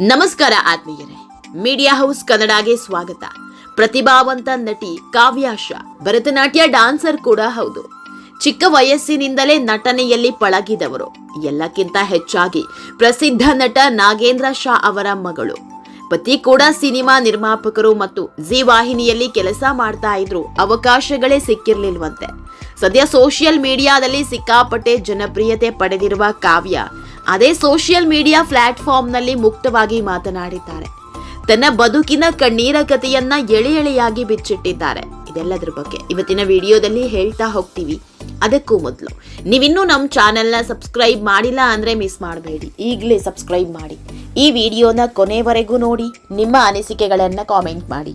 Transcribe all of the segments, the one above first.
ನಮಸ್ಕಾರ ಆತ್ಮೀಯರೇ, media house ಕನ್ನಡಗೆ ಸ್ವಾಗತ. ಪ್ರತಿಭಾವಂತ ನಟಿ ಕಾವ್ಯಾಶ ಭರತನಾಟ್ಯ ಡಾನ್ಸರ್ ಕೂಡ ಹೌದು. ಚಿಕ್ಕ ವಯಸ್ಸಿನಿಂದಲೇ ನಟನೆಯಲ್ಲಿ ಪಳಗಿದವರು. ಎಲ್ಲಕ್ಕಿಂತ ಹೆಚ್ಚಾಗಿ ಪ್ರಸಿದ್ಧ ನಟ ನಾಗೇಂದ್ರ ಶಾ ಅವರ ಮಗಳು. ಪತಿ ಕೂಡ ಸಿನಿಮಾ ನಿರ್ಮಾಪಕರು ಮತ್ತು ಜಿ ವಾಹಿನಿಯಲ್ಲಿ ಕೆಲಸ ಮಾಡ್ತಾ ಇದ್ರು. ಅವಕಾಶಗಳೇ ಸಿಕ್ಕಿರ್ಲಿಲ್ವಂತೆ. ಸದ್ಯ ಸೋಷಿಯಲ್ ಮೀಡಿಯಾದಲ್ಲಿ ಸಿಕ್ಕಾಪಟ್ಟೆ ಜನಪ್ರಿಯತೆ ಪಡೆದಿರುವ ಕಾವ್ಯ ಅದೇ ಸೋಷಿಯಲ್ ಮೀಡಿಯಾ ಪ್ಲಾಟ್ಫಾರ್ಮ್ನಲ್ಲಿ ಮುಕ್ತವಾಗಿ ಮಾತನಾಡಿದ್ದಾರೆ. ತನ್ನ ಬದುಕಿನ ಕಣ್ಣೀರ ಕಥೆಯನ್ನ ಎಳೆ ಎಳೆಯಾಗಿ ಬಿಚ್ಚಿಟ್ಟಿದ್ದಾರೆ. ಇದೆಲ್ಲದರ ಬಗ್ಗೆ ಇವತ್ತಿನ ವಿಡಿಯೋದಲ್ಲಿ ಹೇಳ್ತಾ ಹೋಗ್ತೀವಿ. ಅದಕ್ಕೂ ಮೊದಲು ನೀವಿನ್ನೂ ನಮ್ಮ ಚಾನೆಲ್ನ ಸಬ್ಸ್ಕ್ರೈಬ್ ಮಾಡಿಲ್ಲ ಅಂದ್ರೆ ಮಿಸ್ ಮಾಡಬೇಡಿ, ಈಗಲೇ ಸಬ್ಸ್ಕ್ರೈಬ್ ಮಾಡಿ. ಈ ವಿಡಿಯೋನ ಕೊನೆವರೆಗೂ ನೋಡಿ, ನಿಮ್ಮ ಅನಿಸಿಕೆಗಳನ್ನ ಕಾಮೆಂಟ್ ಮಾಡಿ.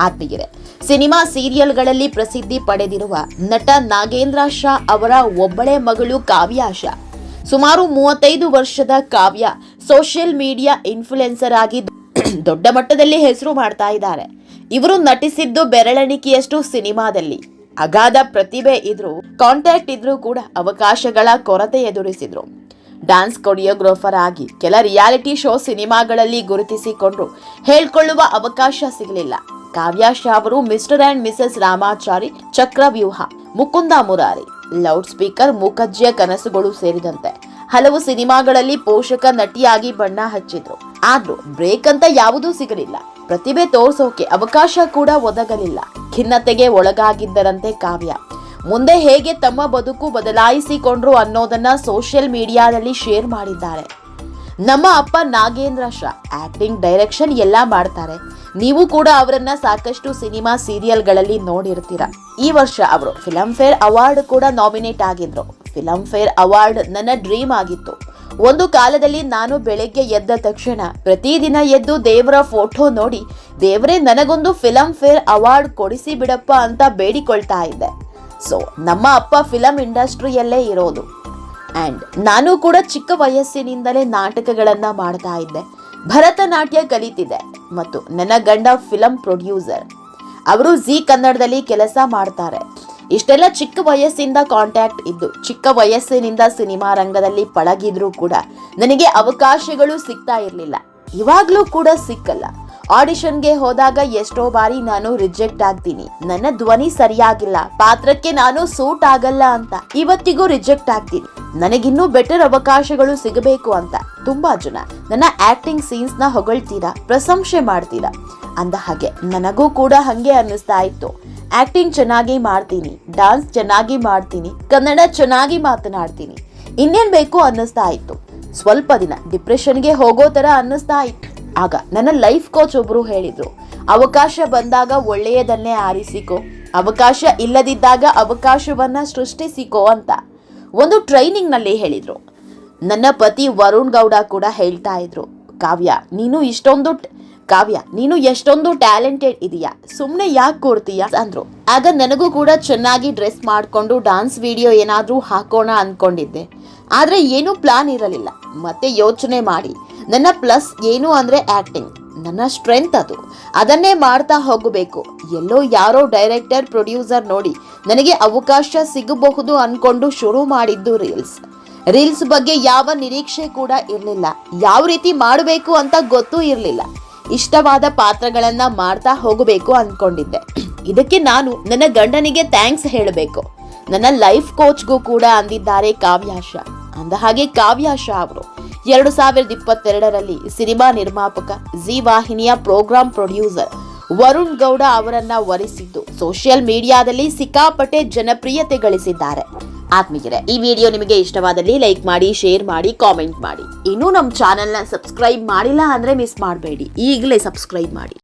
ಆತ್ಮೀಯರೇ, ಸಿನಿಮಾ ಸೀರಿಯಲ್ಗಳಲ್ಲಿ ಪ್ರಸಿದ್ಧಿ ಪಡೆದಿರುವ ನಟ ನಾಗೇಂದ್ರ ಶಾ ಅವರ ಒಬ್ಬಳೇ ಮಗಳು ಕಾವ್ಯಾಶ. ಸುಮಾರು 35 ವರ್ಷದ ಕಾವ್ಯ ಸೋಷಿಯಲ್ ಮೀಡಿಯಾ ಇನ್ಫ್ಲುಯೆನ್ಸರ್ ಆಗಿ ದೊಡ್ಡ ಮಟ್ಟದಲ್ಲಿ ಹೆಸರು ಮಾಡ್ತಾ ಇದ್ದಾರೆ. ಇವರು ನಟಿಸಿದ್ದು ಬೆರಳೆಣಿಕೆಯಷ್ಟು ಸಿನಿಮಾದಲ್ಲಿ. ಅಗಾಧ ಪ್ರತಿಭೆ ಇದ್ರು, ಕಾಂಟ್ಯಾಕ್ಟ್ ಇದ್ರೂ ಕೂಡ ಅವಕಾಶಗಳ ಕೊರತೆ ಎದುರಿಸಿದ್ರು. ಡ್ಯಾನ್ಸ್ ಕೊರಿಯೋಗ್ರಾಫರ್ ಆಗಿ ಕೆಲ ರಿಯಾಲಿಟಿ ಶೋ ಸಿನಿಮಾಗಳಲ್ಲಿ ಗುರುತಿಸಿಕೊಂಡ್ರು. ಹೇಳ್ಕೊಳ್ಳುವ ಅವಕಾಶ ಸಿಗಲಿಲ್ಲ. ಕಾವ್ಯಾಶ ಅವರು mister and Mrs Ramachari, Chakravyuha, Mukunda Murari, loud speaker, ಮೂಕಜ್ಜಿಯ ಕನಸುಗಳು ಸೇರಿದಂತೆ ಹಲವು ಸಿನಿಮಾಗಳಲ್ಲಿ ಪೋಷಕ ನಟಿಯಾಗಿ ಬಣ್ಣ ಹಚ್ಚಿದ್ರು. ಆದ್ರೂ ಬ್ರೇಕ್ ಅಂತ ಯಾವುದೂ ಸಿಗಲಿಲ್ಲ. ಪ್ರತಿಭೆ ತೋರ್ಸೋಕೆ ಅವಕಾಶ ಕೂಡ ಒದಗಲಿಲ್ಲ. ಖಿನ್ನತೆಗೆ ಒಳಗಾಗಿದ್ದರಂತೆ ಕಾವ್ಯ. ಮುಂದೆ ಹೇಗೆ ತಮ್ಮ ಬದುಕು ಬದಲಾಯಿಸಿಕೊಂಡ್ರು ಅನ್ನೋದನ್ನ ಸೋಷಿಯಲ್ ಮೀಡಿಯಾದಲ್ಲಿ ಶೇರ್ ಮಾಡಿದ್ದಾರೆ. ನಮ್ಮ ಅಪ್ಪ ನಾಗೇಂದ್ರ ಶಾ ಆಕ್ಟಿಂಗ್, ಡೈರೆಕ್ಷನ್ ಎಲ್ಲ ಮಾಡ್ತಾರೆ. ನೀವು ಕೂಡ ಅವರನ್ನ ಸಾಕಷ್ಟು ಸಿನಿಮಾ ಸೀರಿಯಲ್ಗಳಲ್ಲಿ ನೋಡಿರ್ತೀರ. ಈ ವರ್ಷ ಅವರು ಫಿಲಂ ಫೇರ್ ಅವಾರ್ಡ್ ಕೂಡ ನಾಮಿನೇಟ್ ಆಗಿದ್ರು. ಫಿಲಂ ಫೇರ್ ಅವಾರ್ಡ್ ನನ್ನ ಡ್ರೀಮ್ ಆಗಿತ್ತು. ಒಂದು ಕಾಲದಲ್ಲಿ ನಾನು ಬೆಳಗ್ಗೆ ಎದ್ದ ತಕ್ಷಣ ಪ್ರತಿದಿನ ಎದ್ದು ದೇವರ ಫೋಟೋ ನೋಡಿ, ದೇವರೇ ನನಗೊಂದು ಫಿಲಂ ಫೇರ್ ಅವಾರ್ಡ್ ಕೊಡಿಸಿ ಬಿಡಪ್ಪ ಅಂತ ಬೇಡಿಕೊಳ್ತಾ ಇದ್ದೆ. ಸೊ ನಮ್ಮ ಅಪ್ಪ ಫಿಲಂ ಇಂಡಸ್ಟ್ರಿಯಲ್ಲೇ ಇರೋದು. ಅಂಡ್ ನಾನು ಕೂಡ ಚಿಕ್ಕ ವಯಸ್ಸಿನಿಂದಲೇ ನಾಟಕಗಳನ್ನ ಮಾಡ್ತಾ ಇದ್ದೆ. ಭರತನಾಟ್ಯ ಕಲಿತಿದ್ದೆ ಮತ್ತು ನನ್ನ ಗಂಡ ಫಿಲಂ ಪ್ರೊಡ್ಯೂಸರ್. ಅವರು ಜಿ ಕನ್ನಡದಲ್ಲಿ ಕೆಲಸ ಮಾಡ್ತಾರೆ. ಇಷ್ಟೆಲ್ಲ ಚಿಕ್ಕ ವಯಸ್ಸಿಂದ ಕಾಂಟ್ಯಾಕ್ಟ್ ಇದ್ದು, ಚಿಕ್ಕ ವಯಸ್ಸಿನಿಂದ ಸಿನಿಮಾ ರಂಗದಲ್ಲಿ ಪಳಗಿದ್ರೂ ಕೂಡ ನನಗೆ ಅವಕಾಶಗಳು ಸಿಗ್ತಾ ಇರಲಿಲ್ಲ. ಇವಾಗ್ಲೂ ಕೂಡ ಸಿಕ್ಕಲ್ಲ. ಆಡಿಷನ್ಗೆ ಹೋದಾಗ ಎಷ್ಟೋ ಬಾರಿ ನಾನು ರಿಜೆಕ್ಟ್ ಆಗ್ತೀನಿ. ನನ್ನ ಧ್ವನಿ ಸರಿಯಾಗಿಲ್ಲ, ಪಾತ್ರಕ್ಕೆ ನಾನು ಸೂಟ್ ಆಗಲ್ಲ ಅಂತ ಇವತ್ತಿಗೂ ರಿಜೆಕ್ಟ್ ಆಗ್ತೀನಿ. ನನಗಿನ್ನೂ ಬೆಟರ್ ಅವಕಾಶಗಳು ಸಿಗಬೇಕು ಅಂತ ತುಂಬಾ ಜನ ನನ್ನ ಆಕ್ಟಿಂಗ್ ಸೀನ್ಸ್ ನ ಹೊಗಳ್ತೀರಾ, ಪ್ರಶಂಸೆ ಮಾಡ್ತೀರಾ. ಅಂದ ಹಾಗೆ ನನಗೂ ಕೂಡ ಹಂಗೆ ಅನ್ನಿಸ್ತಾ ಇತ್ತು. ಆಕ್ಟಿಂಗ್ ಚೆನ್ನಾಗಿ ಮಾಡ್ತೀನಿ, ಡಾನ್ಸ್ ಚೆನ್ನಾಗಿ ಮಾಡ್ತೀನಿ, ಕನ್ನಡ ಚೆನ್ನಾಗಿ ಮಾತನಾಡ್ತೀನಿ, ಇನ್ನೇನ್ ಬೇಕು ಅನ್ನಿಸ್ತಾ ಇತ್ತು. ಸ್ವಲ್ಪ ದಿನ ಡಿಪ್ರೆಷನ್ಗೆ ಹೋಗೋ ತರ ಅನ್ನಿಸ್ತಾ ಇತ್ತು. ಆಗ ನನ್ನ ಲೈಫ್ ಕೋಚ್ ಒಬ್ರು ಹೇಳಿದ್ರು, ಅವಕಾಶ ಬಂದಾಗ ಒಳ್ಳೆಯದನ್ನೇ ಆರಿಸಿಕೋ, ಅವಕಾಶ ಇಲ್ಲದಿದ್ದಾಗ ಅವಕಾಶವನ್ನ ಸೃಷ್ಟಿಸಿಕೋ ಅಂತ ಒಂದು ಟ್ರೈನಿಂಗ್ ನಲ್ಲಿ ಹೇಳಿದ್ರು. ನನ್ನ ಪತಿ ವರುಣ್ ಗೌಡ ಕೂಡ ಹೇಳ್ತಾ ಇದ್ರು, ಕಾವ್ಯ ನೀನು ಎಷ್ಟೊಂದು ಟ್ಯಾಲೆಂಟೆಡ್ ಇದೆಯಾ, ಸುಮ್ನೆ ಯಾಕೆ ಕೊಡ್ತೀಯಾ ಅಂದ್ರು. ಆಗ ನನಗೂ ಕೂಡ ಚೆನ್ನಾಗಿ ಡ್ರೆಸ್ ಮಾಡ್ಕೊಂಡು ಡಾನ್ಸ್ ವಿಡಿಯೋ ಏನಾದ್ರೂ ಹಾಕೋಣ ಅನ್ಕೊಂಡಿದ್ದೆ. ಆದ್ರೆ ಏನೂ ಪ್ಲಾನ್ ಇರಲಿಲ್ಲ. ಮತ್ತೆ ಯೋಚನೆ ಮಾಡಿ, ನನ್ನ ಪ್ಲಸ್ ಏನು ಅಂದ್ರೆ ಆಕ್ಟಿಂಗ್, ನನ್ನ ಸ್ಟ್ರೆಂತ್ ಅದು. ಅದನ್ನೇ ಮಾಡ್ತಾ ಹೋಗಬೇಕು. ಎಲ್ಲೋ ಯಾರೋ ಡೈರೆಕ್ಟರ್, ಪ್ರೊಡ್ಯೂಸರ್ ನೋಡಿ ನನಗೆ ಅವಕಾಶ ಸಿಗಬಹುದು ಅನ್ಕೊಂಡು ಶುರು ಮಾಡಿದ್ದು ರೀಲ್ಸ್ ಬಗ್ಗೆ ಯಾವ ನಿರೀಕ್ಷೆ ಕೂಡ ಇರಲಿಲ್ಲ. ಯಾವ ರೀತಿ ಮಾಡಬೇಕು ಅಂತ ಗೊತ್ತೂ ಇರಲಿಲ್ಲ. ಇಷ್ಟವಾದ ಪಾತ್ರಗಳನ್ನ ಮಾಡ್ತಾ ಹೋಗಬೇಕು ಅನ್ಕೊಂಡಿದ್ದೆ. ಇದಕ್ಕೆ ನಾನು ನನ್ನ ಗಂಡನಿಗೆ ಥ್ಯಾಂಕ್ಸ್ ಹೇಳಬೇಕು, ನನ್ನ ಲೈಫ್ ಕೋಚ್ಗೂ ಕೂಡ ಅಂದಿದ್ದಾರೆ ಕಾವ್ಯಾಶ. ಅಂದ ಹಾಗೆ ಕಾವ್ಯಾಶ ಅವರು 2022ರಲ್ಲಿ ಸಿನಿಮಾ ನಿರ್ಮಾಪಕ, ಜಿ ವಾಹಿನಿಯ ಪ್ರೋಗ್ರಾಂ ಪ್ರೊಡ್ಯೂಸರ್ ವರುಣ್ ಗೌಡ ಅವರನ್ನ ವರಿಸಿದ್ದು ಸೋಷಿಯಲ್ ಮೀಡಿಯಾದಲ್ಲಿ ಸಿಕ್ಕಾಪಟ್ಟೆ ಜನಪ್ರಿಯತೆ ಗಳಿಸಿದ್ದಾರೆ. ಆತ್ಮೀಯರೇ, ಈ ವಿಡಿಯೋ ನಿಮಗೆ ಇಷ್ಟವಾದಲ್ಲಿ ಲೈಕ್ ಮಾಡಿ, ಶೇರ್ ಮಾಡಿ, ಕಾಮೆಂಟ್ ಮಾಡಿ. ಇನ್ನೂ ನಮ್ಮ ಚಾನೆಲ್ನ ಸಬ್ಸ್ಕ್ರೈಬ್ ಮಾಡಿಲ್ಲ ಅಂದ್ರೆ ಮಿಸ್ ಮಾಡಬೇಡಿ, ಈಗಲೇ ಸಬ್ಸ್ಕ್ರೈಬ್ ಮಾಡಿ.